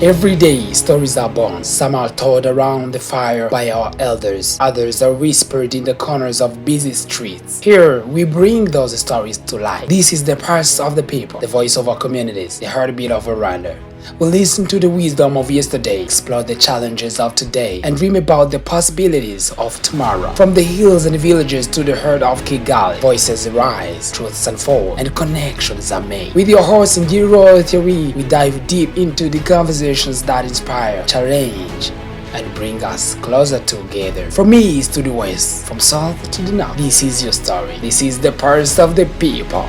Every day, stories are born. Some are told around the fire by our elders. Others are whispered in the corners of busy streets. Here, we bring those stories to life. This is the pulse of the people, the voice of our communities, the heartbeat of Rwanda. We listen to the wisdom of yesterday, explore the challenges of today, and dream about the possibilities of tomorrow. From the hills and villages to the heart of Kigali, voices rise, truths unfold, and connections are made. With your host NGIRO Thierry, we dive deep into the conversations that inspire, challenge, and bring us closer together. From east to the west, from south to the north, this is your story. This is the pulse of the people.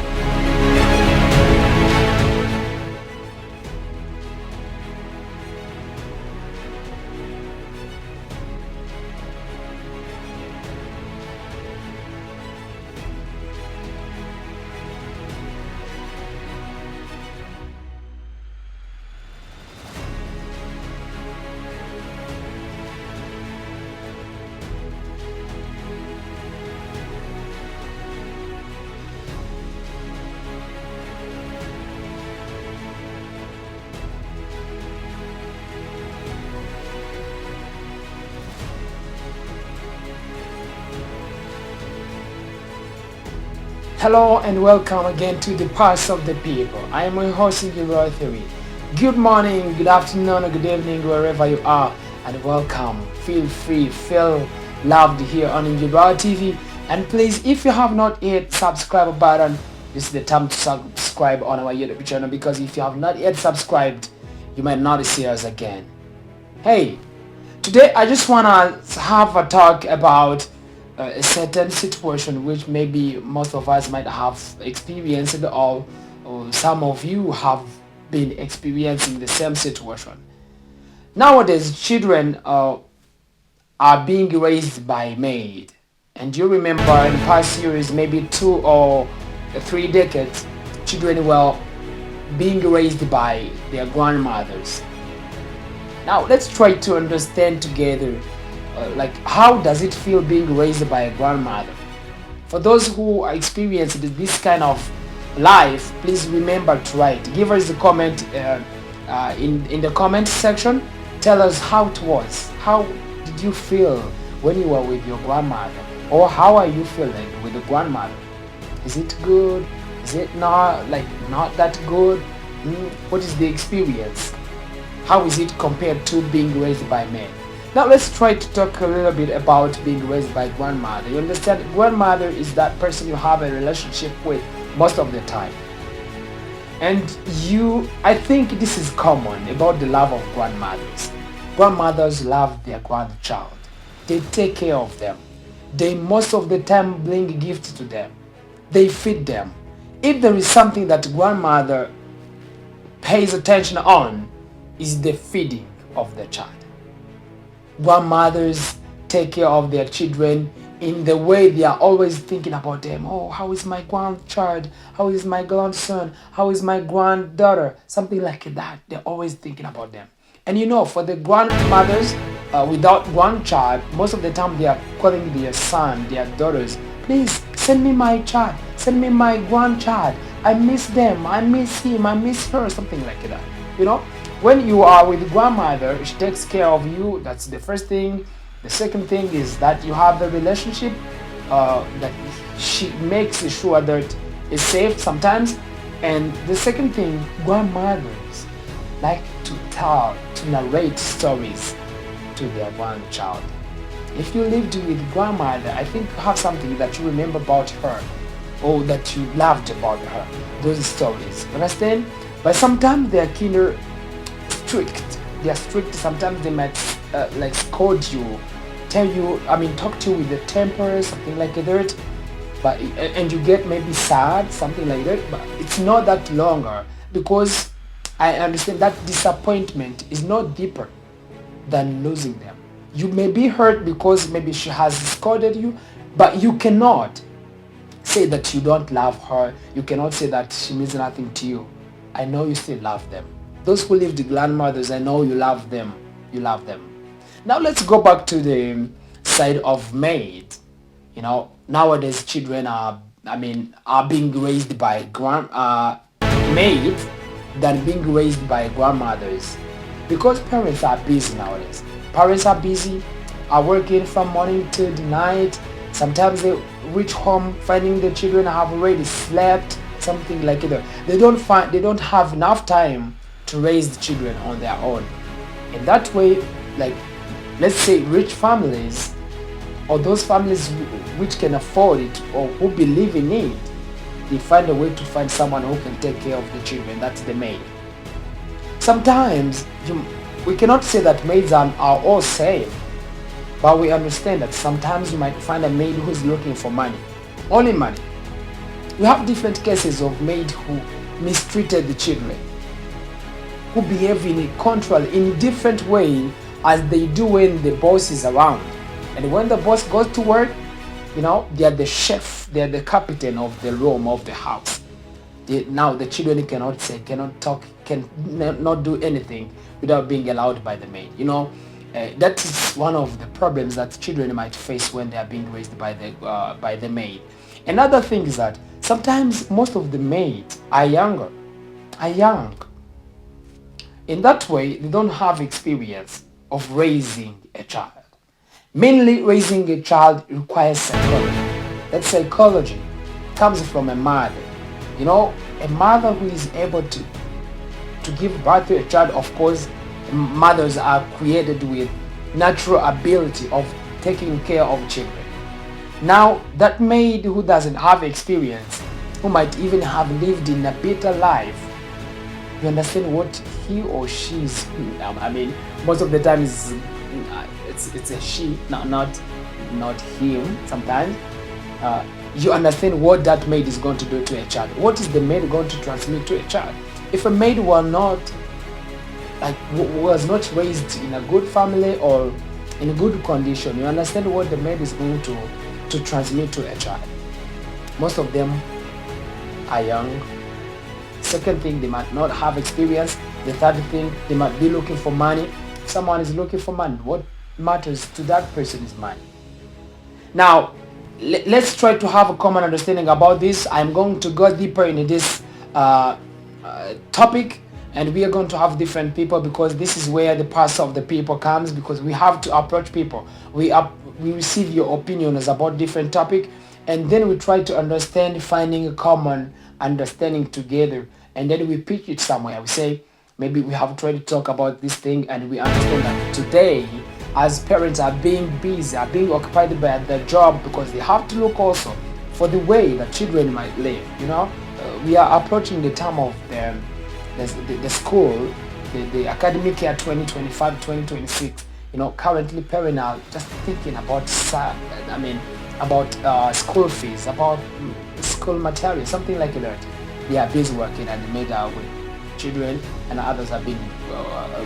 Hello and welcome again to the Pulse of the People. I am your host NGIRO Thierry. Good morning, good afternoon, or good evening, wherever you are, and welcome. Feel free, feel loved here on NGIRO TV. And please, if you have not yet subscribed button, this is the time to subscribe on our YouTube channel, because if you have not yet subscribed, you might not see us again. Hey, today I just wanna have a talk about a certain situation which maybe most of us might have experienced, or some of you have been experiencing the same situation. Nowadays, children are being raised by maid. And you remember in past years, maybe 2 or 3 decades, children were being raised by their grandmothers. Now let's try to understand together, how does it feel being raised by a grandmother? For those who experienced this kind of life, please remember to write. Give us a comment in the comment section. Tell us how it was. How did you feel when you were with your grandmother? Or how are you feeling with the grandmother? Is it good? Is it not that good? What is the experience? How is it compared to being raised by men? Now let's try to talk a little bit about being raised by grandmother. You understand, grandmother is that person you have a relationship with most of the time. And I think this is common about the love of grandmothers. Grandmothers love their grandchild. They take care of them. They most of the time bring gifts to them. They feed them. If there is something that grandmother pays attention on, is the feeding of the child. Grandmothers take care of their children in the way they are always thinking about them. Oh, how is my grandchild? How is my grandson? How is my granddaughter? Something like that. They're always thinking about them. And for the grandmothers without grandchild, most of the time they are calling their son, their daughters, please send me my child, send me my grandchild. I miss them, I miss him, I miss her, something like that. When you are with grandmother, she takes care of you. That's the first thing. The second thing is that you have a relationship that she makes sure that it's safe sometimes. And the second thing, grandmothers like to narrate stories to their grandchild. If you lived with grandmother, I think you have something that you remember about her, or that you loved about her, those stories. Understand? But sometimes they are kind of strict. They are strict. Sometimes they might scold you, talk to you with the temper, something like that. But and you get maybe sad, something like that. But it's not that longer, because I understand that disappointment is not deeper than losing them. You may be hurt because maybe she has scolded you, but you cannot say that you don't love her. You cannot say that she means nothing to you. I know you still love them. Those who live the grandmothers, I know you love them. You love them. Now let's go back to the side of maid. Nowadays children are being raised by maids than being raised by grandmothers. Because parents are busy nowadays. Parents are busy, are working from morning till the night. Sometimes they reach home finding the children have already slept, something like that. They don't have enough time to raise the children on their own. In that way, like, let's say rich families, or those families which can afford it or who believe in it, they find a way to find someone who can take care of the children. That's the maid. Sometimes we cannot say that maids are all same, but we understand that sometimes you might find a maid who's looking for money, only money. You have different cases of maids who mistreated the children, who behave in a control in a different way as they do when the boss is around. And when the boss goes to work, they are the chef, they are the captain of the room of the house. Now the children cannot say, cannot talk, not do anything without being allowed by the maid. That is one of the problems that children might face when they are being raised by the maid. Another thing is that sometimes most of the maids are young. In that way, they don't have experience of raising a child. Mainly, raising a child requires psychology. That psychology comes from a mother. A mother who is able to give birth to a child. Of course, mothers are created with natural ability of taking care of children. Now, that maid who doesn't have experience, who might even have lived in a better life, you understand what he or she is. Most of the time it's a she, not him. Sometimes you understand what that maid is going to do to a child. What is the maid going to transmit to a child? If a maid was not raised in a good family or in a good condition, you understand what the maid is going to transmit to a child. Most of them are young. Second thing, they might not have experience. The third thing, they might be looking for money. If someone is looking for money, what matters to that person is money. Now, let's try to have a common understanding about this. I'm going to go deeper into this topic, and we are going to have different people, because this is where the pass of the people comes, because we have to approach people. We receive your opinions about different topic, and then we try to understand, finding a common understanding together, and then we pitch it somewhere. We say, maybe we have tried to talk about this thing, and we understand that today, as parents are being busy, are being occupied by their job, because they have to look also for the way that children might live. We are approaching the time of the school, the academic year 2025-2026. Currently parents are just thinking about school fees, about school material, something like that. They are busy working, and the maid are with children, and others are being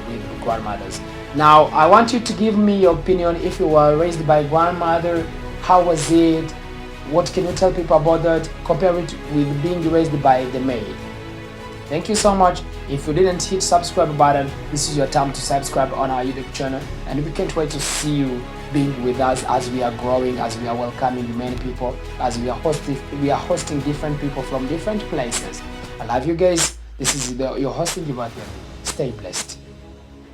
with grandmothers. Now, I want you to give me your opinion. If you were raised by grandmother, how was it? What can you tell people about that? Compare it with being raised by the maid. Thank you so much. If you didn't hit subscribe button, this is your time to subscribe on our YouTube channel, and we can't wait to see you being with us as we are growing, as we are welcoming many people, as we are hosting different people from different places. I love you guys. This is your hosting, Thierry. Stay blessed.